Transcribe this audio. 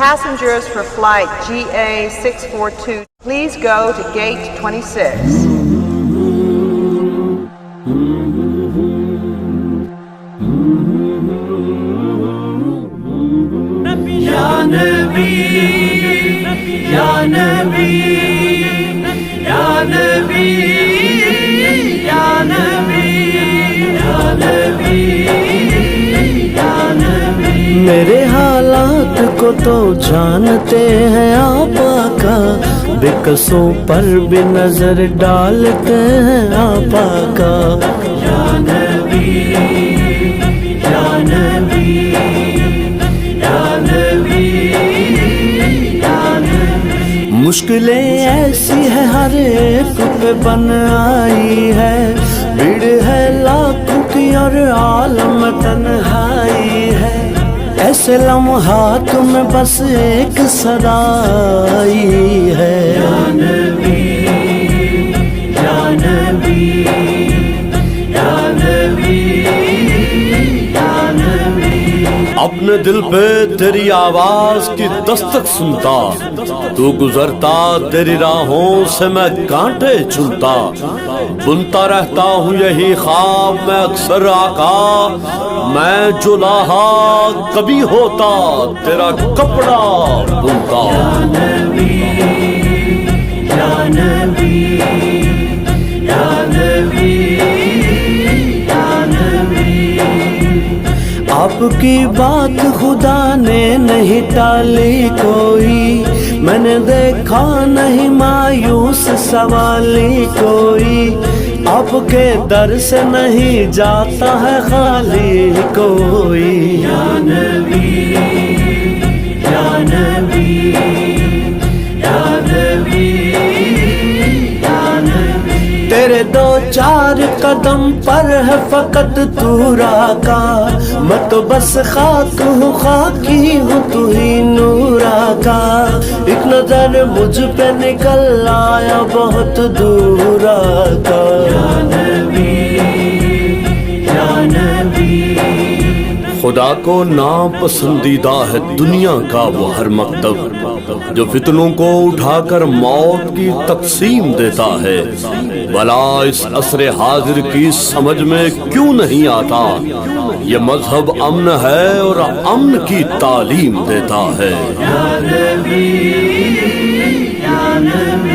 Passengers for flight GA642, please go to gate 26. Ya Nabi, Ya Nabi, Ya Nabi, Ya Nabi, Ya Nabi, Ya Nabi. میرے حالات کو تو جانتے ہیں آپ آقا، بکسوں پر بھی نظر ڈالتے ہیں آپ آقا. یا نبی، یا نبی، یا نبی، یا نبی. مشکلیں ایسی ہے ہر ایک پہ بن آئی ہے، بھیڑ ہے لاکھوں کی اور عالم تنہائی ہے. ایسے لمحات میں بس ایک صدا آئی ہے. یا نبی، یا نبی، یا نبی، یا نبی. اپنے دل پہ تیری آواز کی دستک سنتا، تو گزرتا تیری راہوں سے میں کانٹے چنتا. بنتا رہتا ہوں یہی خواب میں اکثر آقا، میں جو لاحا کبھی ہوتا تیرا کپڑا بنتا. یا نبی، یا نبی، یا نبی، یا نبی. آپ کی بات خدا نے نہیں ٹالی کوئی، میں نے دیکھا نہیں مایوس سوالی کوئی. آپ کے در سے نہیں جاتا ہے خالی کوئی. یا نبی، یا نبی، یا نبی، یا نبی. تیرے دو چار قدم پر ہے فقط تو آقا، میں تو بس خاک ہوں خاکی ہوں تو ہی نور آقا. ایک نظر مجھ پہ نکل آیا بہت دور آقا. یا نبی، یا نبی. خدا کو ناپسندیدہ ہے دنیا کا وہ ہر مکتب جو فتنوں کو اٹھا کر موت کی تقسیم دیتا ہے. بھلا اس عصر حاضر کی سمجھ میں کیوں نہیں آتا، یہ مذہب امن ہے اور امن کی تعلیم دیتا ہے. یا نبی، یا نبی.